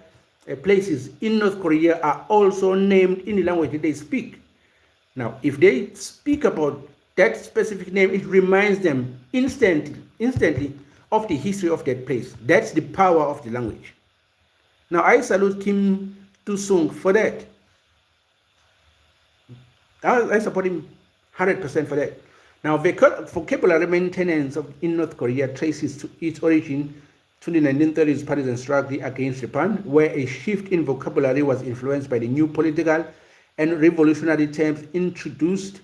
places in North Korea are also named in the language that they speak. Now, if they speak about that specific name, it reminds them instantly of the history of that place. That's the power of the language. Now, I salute Kim Tu-sung for that. I support him 100% for that. Now, vocabulary maintenance in North Korea traces to its origin to the 1930s partisan struggle against Japan, where a shift in vocabulary was influenced by the new political and revolutionary terms introduced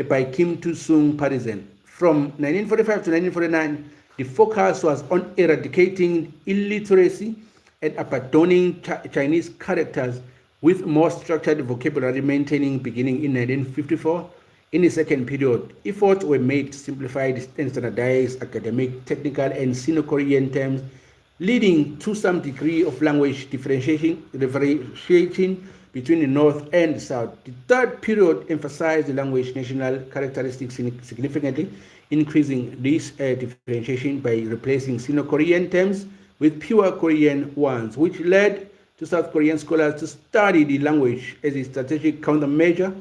by Kim Tu-sung partisan. From 1945 to 1949, the focus was on eradicating illiteracy and abandoning Chinese characters, with more structured vocabulary maintaining beginning in 1954. In the second period, efforts were made to simplify and standardize academic, technical, and Sino-Korean terms, leading to some degree of language differentiation between the North and the South. The third period emphasized the language national characteristics significantly, increasing this differentiation by replacing Sino-Korean terms with pure Korean ones, which led to South Korean scholars to study the language as a strategic countermeasure.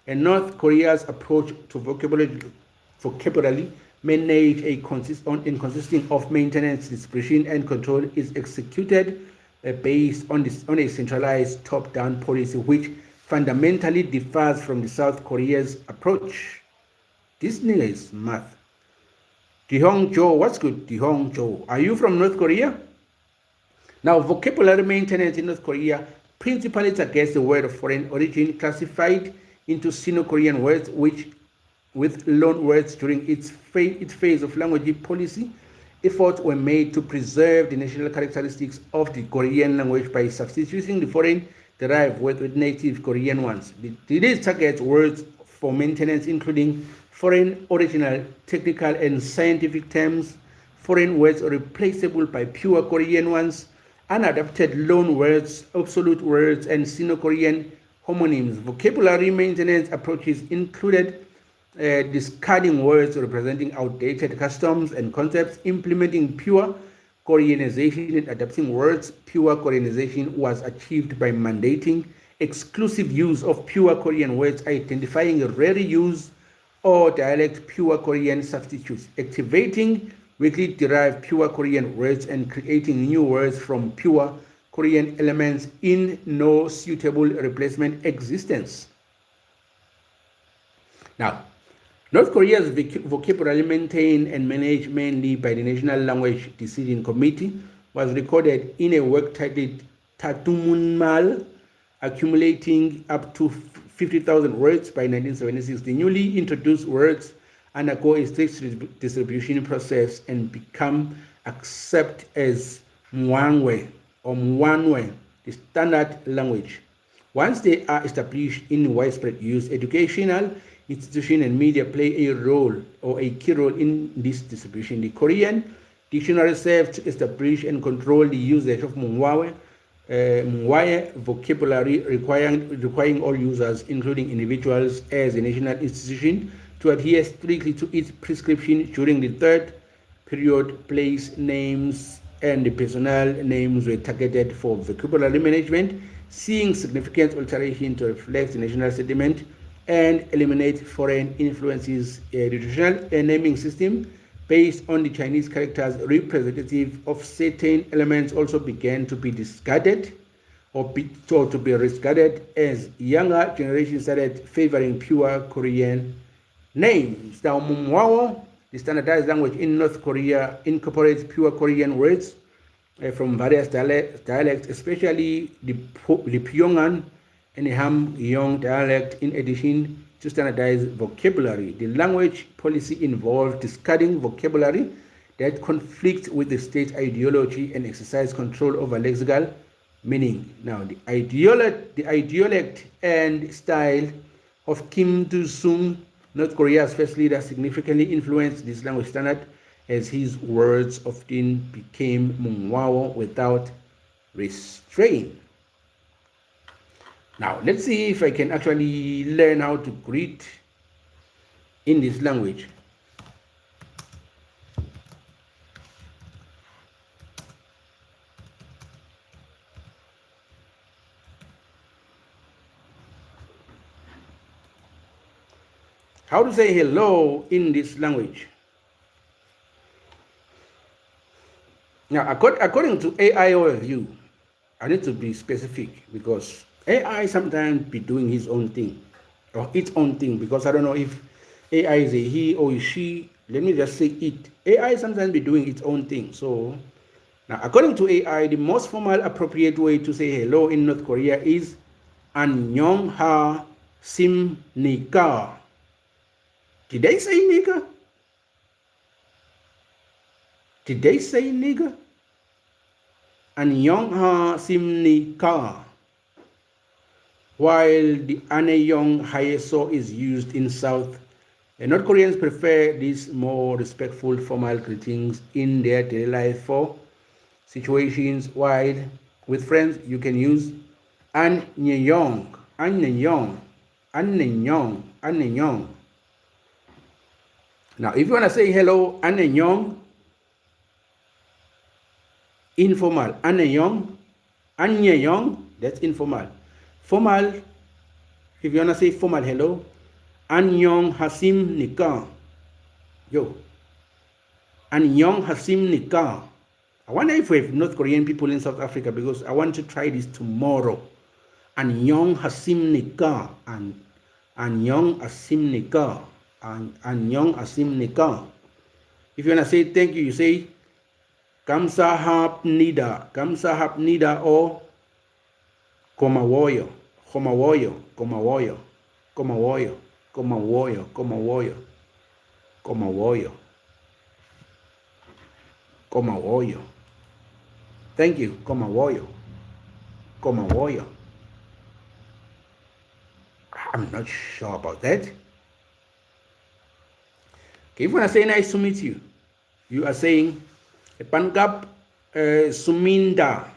And North Korea's approach to vocabulary managed consisting of maintenance, distribution, and control is executed based on a centralized top-down policy, which fundamentally differs from the South Korea's approach. This nigga is math. Dihong Jo, what's good? Dihong Jo, are you from North Korea? Now, vocabulary maintenance in North Korea principally targets the word of foreign origin classified into Sino-Korean words, which with loan words during its phase of language policy. Efforts were made to preserve the national characteristics of the Korean language by substituting the foreign-derived words with native Korean ones. These target words for maintenance, including foreign original, technical, and scientific terms, foreign words replaceable by pure Korean ones, unadapted loan words, obsolete words, and Sino-Korean homonyms. Vocabulary maintenance approaches included discarding words representing outdated customs and concepts, implementing pure Koreanization and adapting words. Pure Koreanization was achieved by mandating exclusive use of pure Korean words, identifying rare use or dialect pure Korean substitutes, activating weakly derived pure Korean words, and creating new words from pure Korean elements in no suitable replacement existence. Now, North Korea's vocabulary maintained and managed mainly by the National Language Decision Committee was recorded in a work titled Tatumunmal, accumulating up to 50,000 words by 1976. The newly introduced words undergo a strict distribution process and become accepted as Mwangwe or Mwanwe, the standard language. Once they are established in widespread use, educational institutions and media play a role or a key role in this distribution. The Korean dictionary serves to establish and control the usage of Mwanwe vocabulary, requiring all users, including individuals, as a national institution, to adhere strictly to its prescription. During the third period, place names and the personnel names were targeted for vocabulary management, seeing significant alteration to reflect the national sentiment and eliminate foreign influences. The traditional naming system based on the Chinese characters representative of certain elements also began to be discarded or to be discarded as younger generations started favoring pure Korean names. Now, Mungwao, the standardized language in North Korea, incorporates pure Korean words from various dialects, especially the Pyongan and the Hamgyong dialect, in addition to standardized vocabulary. The language policy involved discarding vocabulary that conflicts with the state's ideology and exercise control over lexical meaning. Now, the ideolect and style of Kim Do-sung, North Korea's first leader, significantly influenced this language standard, as his words often became Mungwao without restraint. Now, let's see if I can actually learn how to greet in this language. How to say hello in this language. Now, according to AI overview, I need to be specific because AI sometimes be doing his own thing or its own thing, because I don't know if AI is a he or a she. Let me just say it. AI sometimes be doing its own thing. So now, according to AI, the most formal appropriate way to say hello in North Korea is Annyeong ha sim nika. Did they say nigger? Did they say nigger? Annyeong ha sim nika. While the Annyeong haeso is used in South, North Koreans prefer these more respectful formal greetings in their daily life for situations. While with friends, you can use Annyeong, Annyeong, Annyeong, Annyeong. Now, if you want to say hello, Annyeong, informal, Annyeong, Annyeong, that's informal. Formal, if you want to say formal hello, Annyeong hasim nika. Yo, Annyeong hasim nika. I wonder if we have North Korean people in South Africa, because I want to try this tomorrow. Annyeong hasim nika, and Annyeong hasim nika, and Annyeong hasim nika. If you want to say thank you, you say Kamsahapnida, Kamsahapnida, or Komawoyo, Komawoyo, Komawoyo, Komawoyo, Komawoyo, Komawoyo, Komawoyo, Komawoyo. Thank you, Komawoyo, Komawoyo. I'm not sure about that. Okay, if you want to say nice to meet you, you are saying Pankap Suminda,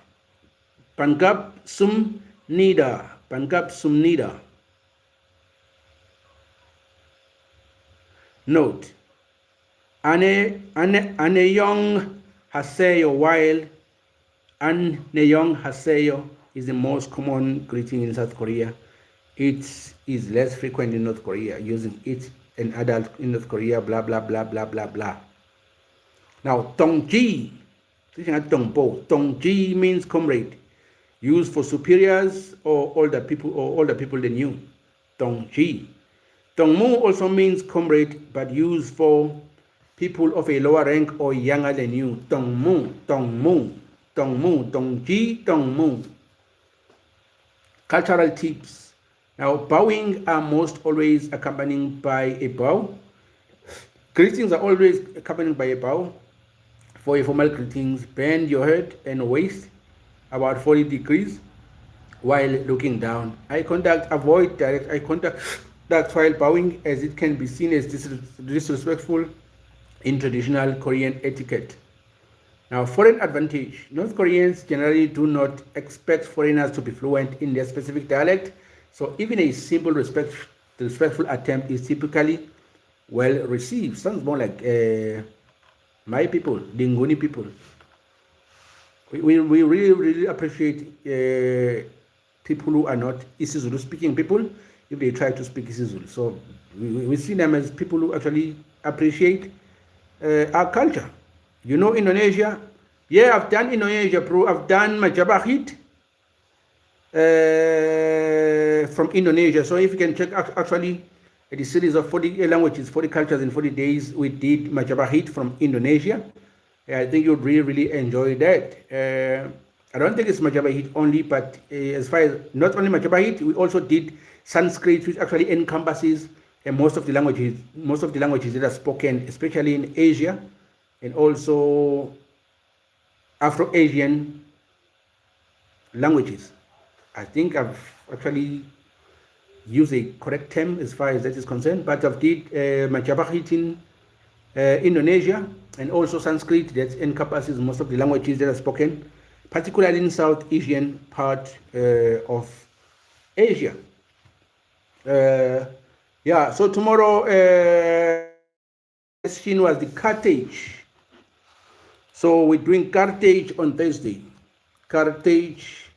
Pankap Sumnida, Pankap Sumnida. Note, Annyeong haseyo, while Annyeong haseyo is the most common greeting in South Korea, it is less frequent in North Korea, using it an adult in North Korea, blah, blah, blah, blah, blah, blah. Now, Tongji, Tongji means comrade, used for superiors or older people than you. Tongji. Tongmu also means comrade, but used for people of a lower rank or younger than you. Tongmu, Tongmu, Tongmu, Tongji, Tongmu. Cultural tips. Now, bowing are most always accompanied by a bow. Greetings are always accompanied by a bow. For a formal greetings, bend your head and waist about 40 degrees while looking down. Eye contact, avoid direct eye contact while bowing, as it can be seen as disrespectful in traditional Korean etiquette. Now, foreign advantage. North Koreans generally do not expect foreigners to be fluent in their specific dialect, so even a simple respectful attempt is typically well received. Sounds more like my people, the Nguni people. We really appreciate people who are not isiZulu speaking people if they try to speak isiZulu. So we see them as people who actually appreciate our culture. You know Indonesia? Yeah, I've done Indonesia, bro. I've done Majapahit from Indonesia. So if you can check actually the series of 40 languages, 40 cultures in 40 days, we did Majapahit from Indonesia. I think you'd really, really enjoy that. I don't think it's Majapahit only, but as far as not only Majapahit, we also did Sanskrit, which actually encompasses most of the languages that are spoken, especially in Asia, and also Afro-Asian languages. I think I've actually used a correct term as far as that is concerned, but I've did Majapahit in Indonesia, and also Sanskrit that encompasses most of the languages that are spoken, particularly in South Asian part of Asia. Yeah, so tomorrow question was the Carthage. So we're doing Carthage on Thursday. Carthage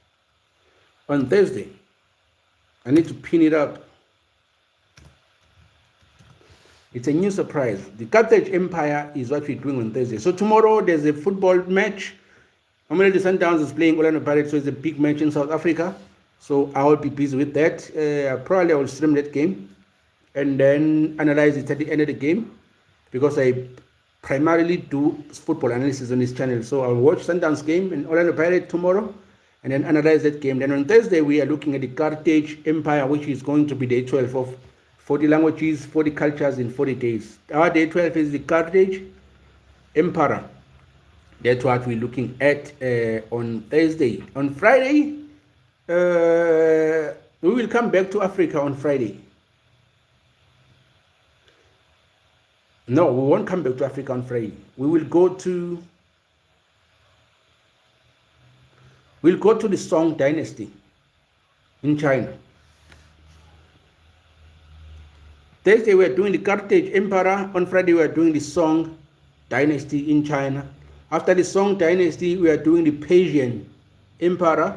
on Thursday. I need to pin it up. It's a new surprise. The Carthage Empire is what we're doing on Thursday. So tomorrow there's a football match. Mamelodi Sundowns is playing Orlando Pirates, so it's a big match in South Africa. So I will be busy with that. Probably I will stream that game and then analyze it at the end of the game, because I primarily do football analysis on this channel. So I'll watch Sundowns game and Orlando Pirates tomorrow and then analyze that game. Then on Thursday we are looking at the Carthage Empire, which is going to be day 12 of 40 languages, 40 cultures in 40 days. Our day 12 is the Carthage Empire. That's what we're looking at on Thursday. On Friday, we will come back to Africa on Friday. No, we won't come back to Africa on Friday. We'll go to the Song Dynasty in China. Thursday we are doing the Carthage Empire. On Friday we are doing the Song Dynasty in China. After the Song Dynasty we are doing the Persian Empire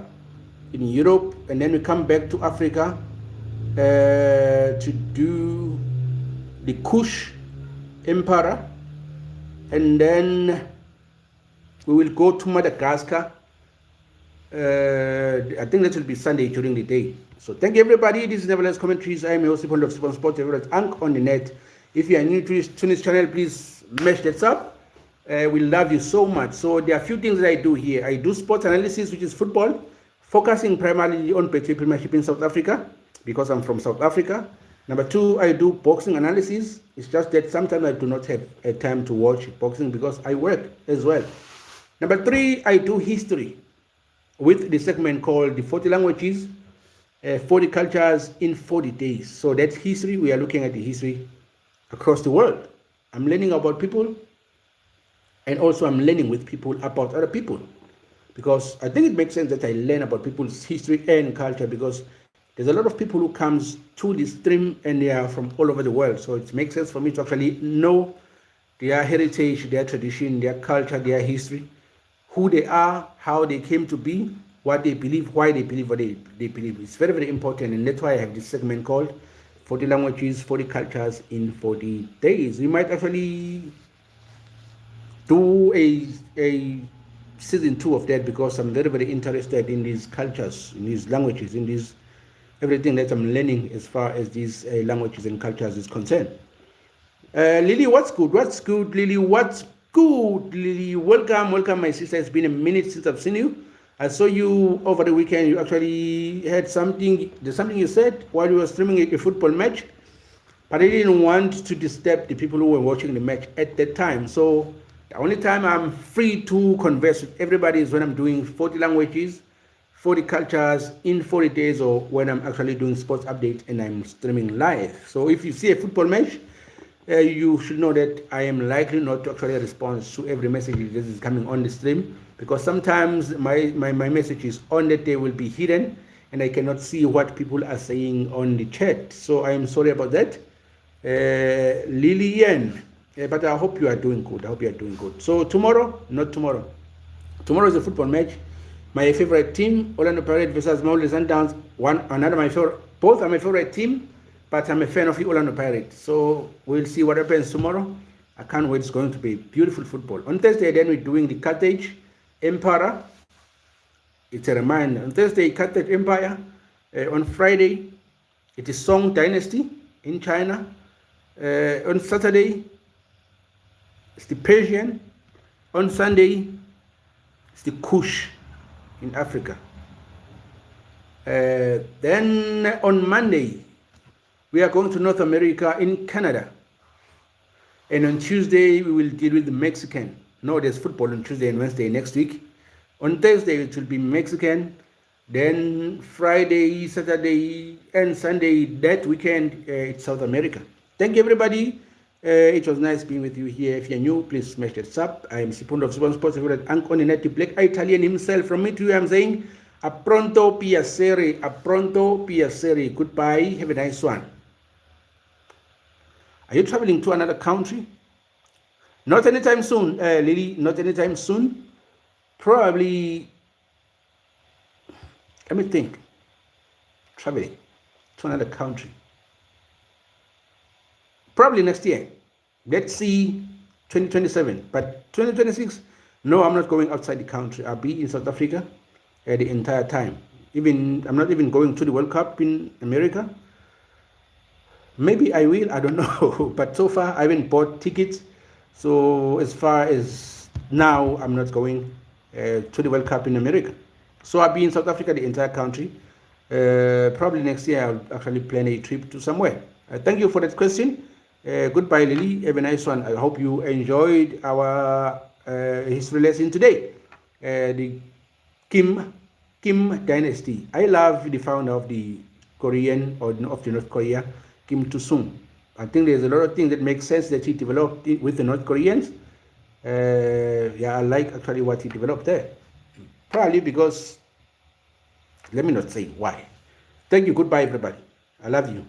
in Europe, and then we come back to Africa to do the Kush Empire, and then we will go to Madagascar. I think that will be Sunday during the day. So thank you everybody. This is Nevertheless Commentaries. I am your host of Sport favorite Ank on the net. If you are new to this channel, please smash that up. We love you so much. So there are a few things that I do here. I do sports analysis, which is football, focusing primarily on Betway Premiership in South Africa, because I'm from South Africa. Number two, I do boxing analysis. It's just that sometimes I do not have time to watch boxing because I work as well. Number three, I do history with the segment called the 40 languages, 40 cultures in 40 days. So that's history. We are looking at the history across the world. I'm learning about people, and also I'm learning with people about other people, because I think it makes sense that I learn about people's history and culture, because there's a lot of people who comes to this stream and they are from all over the world. So it makes sense for me to actually know their heritage, their tradition, their culture, their history, who they are, how they came to be, what they believe, why they believe what they believe. It's very, very important, and that's why I have this segment called 40 languages, 40 cultures in 40 days. We might actually do a season 2 of that, because I'm very, very interested in these cultures, in these languages, in these everything that I'm learning as far as these languages and cultures is concerned. Lily, what's good? What's good, Lily? What's good, Lily? Welcome, my sister. It's been a minute since I've seen you. I saw you over the weekend. You actually had something. There's something you said while you were streaming a football match, but I didn't want to disturb the people who were watching the match at that time. So the only time I'm free to converse with everybody is when I'm doing 40 languages, 40 cultures in 40 days, or when I'm actually doing sports update and I'm streaming live. So if you see a football match, you should know that I am likely not to actually respond to every message that is coming on the stream, because sometimes my messages on that day will be hidden and I cannot see what people are saying on the chat. So I am sorry about that, Lillian. But I hope you are doing good. So tomorrow is a football match. My favorite team, Orlando Pirates versus Mamelodi Sundowns. Both are my favorite team, but I'm a fan of the Orlando Pirates. So we'll see what happens tomorrow. I can't wait. It's going to be beautiful football. On Thursday, then we're doing the Carthage Empire. It's a reminder. On Thursday, Carthage Empire. On Friday, it is Song Dynasty in China. On Saturday, it's the Persian. On Sunday, it's the Kush in Africa. Then on Monday, we are going to North America in Canada. And on Tuesday, we will deal with the Mexican. No, there's football on Tuesday and Wednesday next week. On Thursday, it will be Mexican. Then Friday, Saturday, and Sunday, that weekend, it's South America. Thank you, everybody. It was nice being with you here. If you're new, please smash that sub. I am Sipondo of Super Sports, Uncle Netti Black Italian himself. From me to you, I'm saying, a pronto piacere, a pronto piacere. Goodbye. Have a nice one. Are you traveling to another country? Not anytime soon, Lily. Not anytime soon. Probably, let me think. Traveling to another country. Probably next year. Let's see 2027. But 2026, no, I'm not going outside the country. I'll be in South Africa the entire time. I'm not even going to the World Cup in America. Maybe I will, I don't know. But so far, I haven't bought tickets. So as far as now, I'm not going to the World Cup in America. So I'll be in South Africa, the entire country. Probably next year, I'll actually plan a trip to somewhere. Thank you for that question. Goodbye, Lily. Have a nice one. I hope you enjoyed our history lesson today. The Kim Dynasty. I love the founder of the Korean or of the North Korea, Kim Il-sung. I think there's a lot of things that make sense that he developed with the North Koreans. I like actually what he developed there. Probably because, let me not say why. Thank you. Goodbye, everybody. I love you.